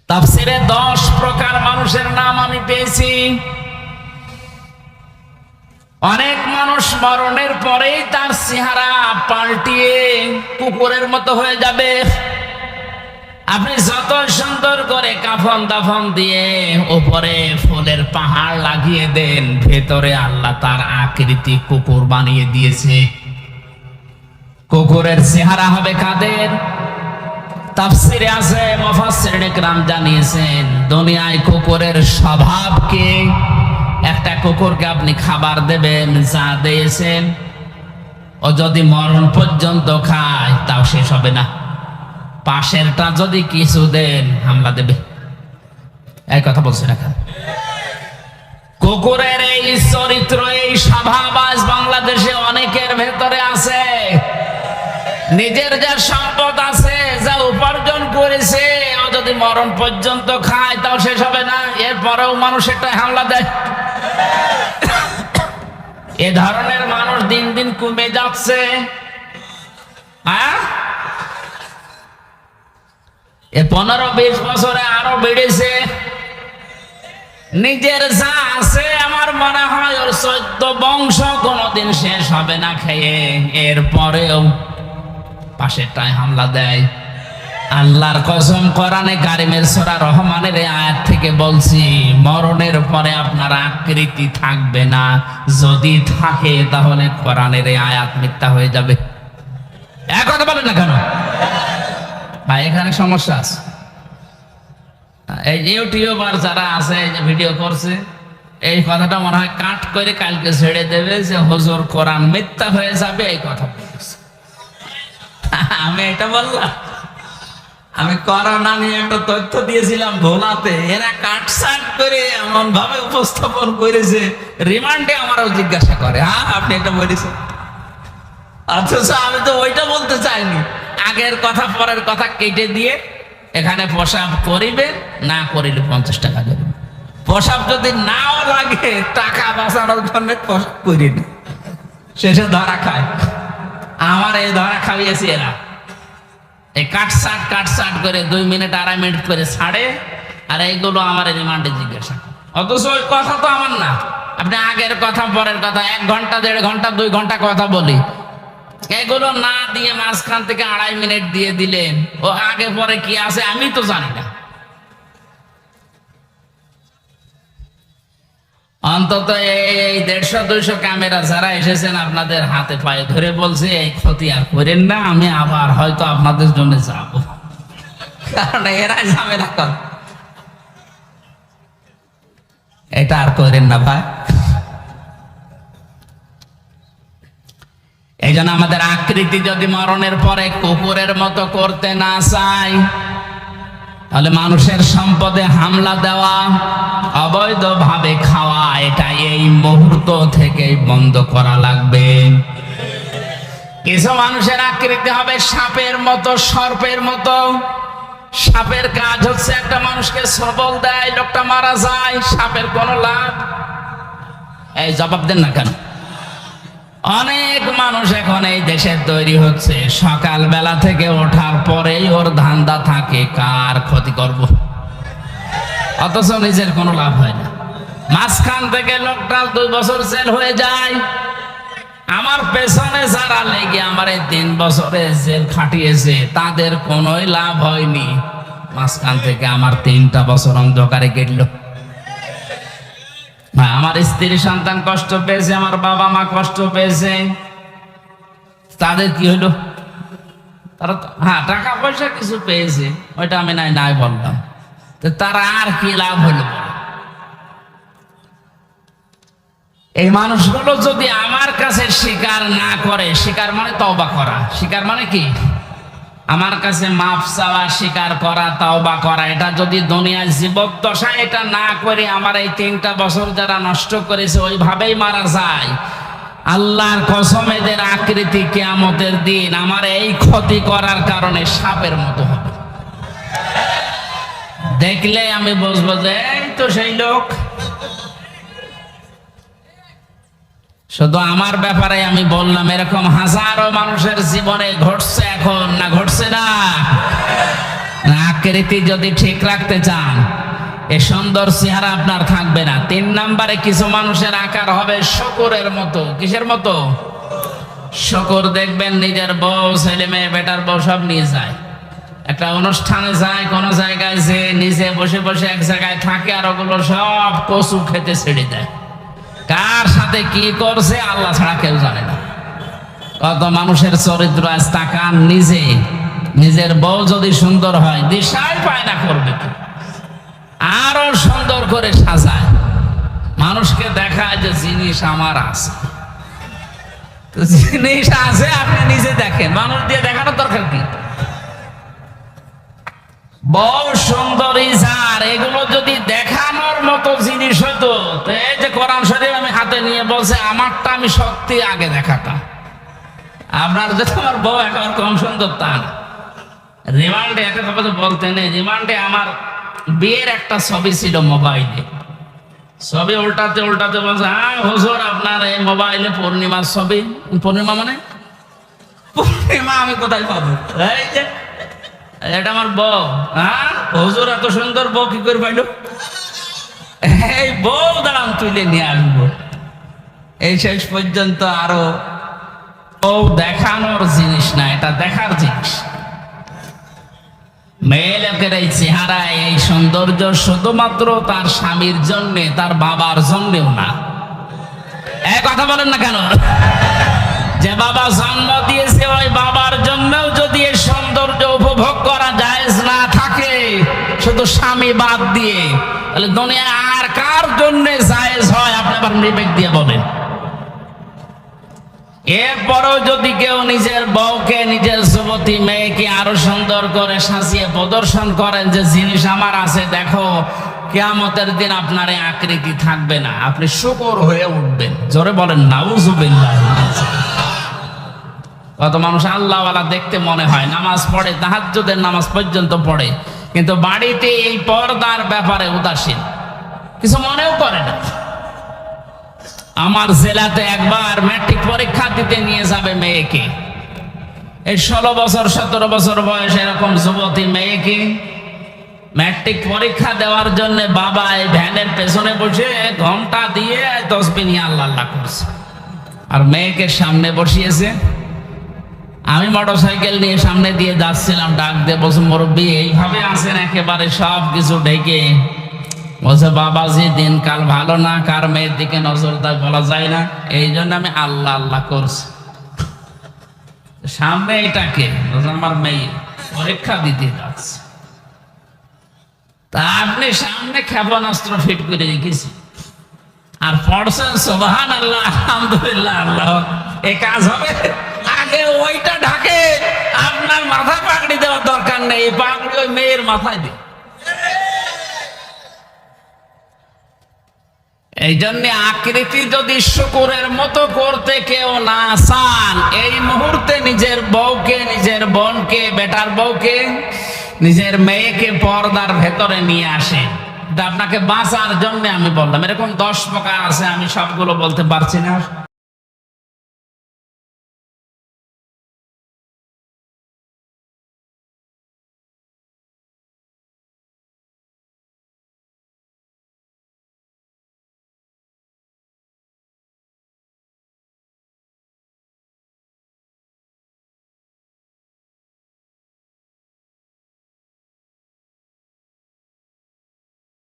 তাফসীরে 10 প্রকার মানুষের নাম আমি পেয়েছি। অনেক মানুষ মরণের পরেই তার চেহারা পাল্টিয়ে কুকুরের মতো হয়ে যাবে। আপনি যত সুন্দর করে কাফন দাফন দিয়ে উপরে ফুলের পাহাড় লাগিয়ে দেন, ভেতরে আল্লাহ তার আকৃতি কুকুর বানিয়ে দিয়েছে। কুকুরের চেহারা হবে কাদের? তাফসীরে আছে, মুফাসসিরিনে কেরাম জানিয়েছেন দুনিয়ায় কুকুরের স্বভাব কি। একটা কুকুরকে আপনি খাবার দেবেন, যা দিয়েছেন, ও যদি মরণ পর্যন্ত খায় তাও শেষ হবে না। পাশেরটা যদি কিছু দেন হামলা দেবে। এই কথা বলছে না? কুকুরের এই চরিত্র, এই স্বভাব আজ বাংলাদেশে অনেকের ভেতরে আছে। নিজের যা সম্পদ আছে, যা উপার্জন করেছে, ও যদি মরণ পর্যন্ত খায় তাও শেষ হবে না। এরপরেও মানুষ একটা হামলা দেয়। এ ধরনের মানুষ দিন দিন কমে যাচ্ছে। এ 15-20 বছরে আরো বেড়েছে। নিজের যা আছে আমার মনে হয় ওর 14 বংশ কোনোদিন শেষ হবে না খেয়ে, এরপরেও পাশেরটায় হামলা দেয়। আল্লাহর কসম, কোরআনে কারিমের সূরা রহমানের আয়াত থেকে বলছি, মরণের পরে আপনার আকৃতি থাকবে না। যদি থাকে তাহলে কোরআনের আয়াত মিথ্যা হয়ে যাবে। এক কথা বলেন না কেন ভাই? এখানে সমস্যা আছে। এই ইউটিউবার যারা আছে, এই যে ভিডিও করছে, এই কথাটা মনে হয় কাট করে কালকে ছেড়ে দেবে যে হুজুর কোরআন মিথ্যা হয়ে যাবে। এই কথা বলছে, আমি এটা বললাম। আমি করোনা নিয়ে একটা তথ্য দিয়েছিলাম ভোলাতে, এরা কাটছাট করে এমন ভাবে উপস্থাপন করেছে, রিমান্ডে আমারও জিজ্ঞাসা করে, হ্যাঁ আপনি এটা বলেছেন। অথচ আমি তো ওইটা বলতে চাইনি। আগের কথা পরের কথা কেটে দিয়ে এখানে প্রসাব করিবে, না করিলে 50 টাকা দেবে। প্রসাব যদি নাও লাগে, টাকা বাঁচানোর জন্য প্রসাব করি না, শেষে ধরা খায়। আমার এই ধরা খাইয়েছি এরা। এই কাটসাট করে 2 মিনিট 2.5 মিনিট করে ছাড়ে, আর এইগুলো আমার রিমান্ডে জিজ্ঞাসা। অথচ ওই কথা তো আমার না। আপনি আগের কথা পরের কথা 1 ঘন্টা 1.5 ঘন্টা 2 ঘন্টা কথা বলি, এগুলো না দিয়ে মাঝখান থেকে 2.5 মিনিট দিয়ে দিলেন। ও আগে পরে কি আছে আমি তো জানি না। অন্তত এই 150-200 ক্যামেরা যারা এসেছেন, আপনাদের হাতে পায়ে ধরে বলছে এই ক্ষতি আর করেন না, আমি আবার হয়তো আপনাদের জন্য যাব, কারণ এরাই ঝামেলা কর। এটা আর করেন না ভাই। এই জন্য আমাদের আকৃতি যদি মরণের পরে কুকুরের মতো করতে না চাই, তাহলে মানুষের সম্পদে হামলা দেওয়া, অবৈধভাবে খাওয়া, এটা এই মুহূর্ত থেকেই বন্ধ করা লাগবে। কিছু মানুষের আকৃতি হবে সাপের মতো, সর্পের মতো। সাপের কাজ হচ্ছে একটা মানুষকে সবল দেয়, লোকটা মারা যায়। সাপের কোনো লাভ? এই জবাব দেন না কেন? অনেক মানুষ এখন এই দেশে তৈরি হচ্ছে, সকালবেলা থেকে ওঠার পরেই ওর ধান্দা থাকে কার ক্ষতি করব, অথচ নিজের কোনো লাভ হয় না। মাঝখান থেকে লোকটা 2 বছর জেল হয়ে যায়। আমার পেছনে যারা লেগে আমার এই 3 বছরে জেল খাটিয়েছে, তাদের কোনোই লাভ হয়নি। মাঝখান থেকে আমার 3টা বছর অন্ধকারে কেটল। আমার স্ত্রী সন্তান কষ্ট পেয়েছে, আমার বাবা মা কষ্ট পেয়েছে। তাদের কি হলো? তারা হ্যাঁ টাকা পয়সা কিছু পেয়েছে, ওইটা আমি নাই বললাম। তো তারা আর কি লাভ হলো? এই মানুষগুলো যদি আমার কাছে স্বীকার না করে, স্বীকার মানে তওবা করা, স্বীকার মানে কি? আমার কাছে মাফ চাওয়া, স্বীকার করা, তওবা করা, এটা যদি দুনিয়ার জীবদ্দশায় এটা না করে আমার এই 3টা বছর যারা নষ্ট করেছে ওইভাবেই মারা যায়, আল্লাহর কসম এদের আকৃতি কিয়ামতের দিন আমার এই ক্ষতি করার কারণে সাপের মতো হবে। দেখলে আমি বুঝবো যে এই তো সেই লোক। শুধু আমার ব্যাপারে আমি বললাম, এরকম হাজারো মানুষের জীবনে ঘটছে এখন, না ঘটছে না? আকৃতি যদি ঠিক রাখতে চান, এই সুন্দর চেহারা আপনার থাকবে না। 3 নম্বরে কিছু মানুষের আকার হবে শকুরের মতো। কিসের মতো? শকুর। দেখবেন নিজের বউ, ছেলে মেয়ে, বেটার বউ সব নিয়ে যায়, একটা অনুষ্ঠানে যায়, কোন জায়গায় যে নিজে বসে বসে এক জায়গায় থাকে, আর ওগুলো সব কচু খেতে ছেড়ে দেয়। কার সাথে কি করছে আল্লাহ ছাড়া কেউ জানে না। কত মানুষের চরিত্র আজ তাকান, নিজের বউ যদি সুন্দর হয় দিশাই পায় না করবে কি, আরো সুন্দর করে সাজায়, মানুষকে দেখায় যে জিনিস আমার আছে। জিনিস আছে, আপনি নিজে দেখেন, মানুষ দিয়ে দেখানোর দরকার কি? বউ সুন্দরী যার, এগুলো যদি দেখানোর মতো জিনিস হতো, তো এই যে কোরআন শরীফ আমি হাতে নিয়ে বলছে আমারটা আমি সত্যি আগে দেখাতাম। আপনার যে আমার বউ একেবারে কম সুন্দর তা না। রিমান্ডে একটা কথা তো বলতে নেই, রিমান্ডে আমার বিয়ের একটা ছবি ছিল মোবাইলে, ছবি উল্টাতে উল্টাতে বলছে হ্যাঁ হুজুর আপনার এই মোবাইলে পূর্ণিমার ছবি। পূর্ণিমা মানে পূর্ণিমা আমি কোথায় পাবো? এই যে এটা আমার বউ। হ্যাঁ হুজুর এত সুন্দর বউ কি করে পাইল? এই বউ দাঁড়ান তুলে নিয়ে আসবো। এই শেষ পর্যন্ত আরো বউ দেখানোর জিনিস না, এটা দেখার জিনিস। মেয়ে লোকের এই চেহারা, এই সৌন্দর্য শুধুমাত্র তার স্বামীর জন্য, তার বাবার জন্যও না। এই কথা বলেন না কেন? যে বাবা জন্ম দিয়েছে ওই বাবার জন্যও যদি এই সৌন্দর্য উপভোগ করা জায়েজ না থাকে, শুধু স্বামী বাদ দিয়ে, তাহলে দুনিয়া আর কার জন্য জায়েজ হয় আপনি আবার বিবেক দিয়ে বলেন। এরপরও যদি কেউ নিজের বউকে, নিজের যুবতী মেয়েকে আরো সুন্দর করে সাজিয়ে প্রদর্শন করেন যে জিনিস আমার আছে দেখো, কিয়ামতের দিন আপনার এই আকৃতি থাকবে না, আপনি শুকর হয়ে উঠবেন। জোরে বলেন নাউজুবিল্লাহ। কত মানুষ আল্লাহওয়ালা দেখতে মনে হয়, নামাজ পড়ে, তাহাজ্জুদের নামাজ পর্যন্ত পড়ে, কিন্তু বাড়িতে এই পর্দার ব্যাপারে উদাসীন, কিছু মনেও করে না। আমার জেলাতে একবার ম্যাট্রিক পরীক্ষা দিতে নিয়ে যাবে মেয়েকে, এই 16 বছর 17 বছর বয়স এরকম যুবতী মেয়েকে ম্যাট্রিক পরীক্ষা দেওয়ার জন্য বাবা এই ভ্যানের পেছনে বসে ঘন্টা দিয়ে তসবিহ নিয়ে আল্লাহ আল্লাহ করছে, আর মেয়েকে সামনে বসিয়েছে। আমি মোটরসাইকেল নিয়ে সামনে দিয়ে যাচ্ছিলাম, ডাক দিয়ে বলছে মুরব্বী এইভাবে আছেন একেবারে সব কিছু ঢেকে? বলছে বাবাজি দিনকাল ভালো না, কার মেয়ের দিকে নজর দেয় বলা যায় না, এই জন্য আমি আল্লাহ আল্লাহ করছি। সামনে এটাকে আমার মেয়ে পরীক্ষা দিতে যাচ্ছে, তা আপনি সামনে ক্ষেপণাস্ত্র ফিট করে রেখেছি আর পড়ছেন সুবহানাল্লাহ আলহামদুলিল্লাহ আল্লাহ, এই কাজ হবে? আগে ওইটা ঢাকে, আপনার মাথা পাগড়ি দেওয়ার দরকার নেই, এই পাগড়ি ওই মেয়ের মাথায় দিই। এই জন্য আকৃতি যদি শুকুরের মতো করতে কেউ না চান, এই মুহূর্তে নিজের বউকে, নিজের বোনকে, বেটার বউকে, নিজের মেয়েকে পর্দার ভেতরে নিয়ে আসে। আপনাকে বাঁচার জন্য আমি বললাম, এরকম 10 প্রকার আছে, আমি সবগুলো বলতে পারছি না।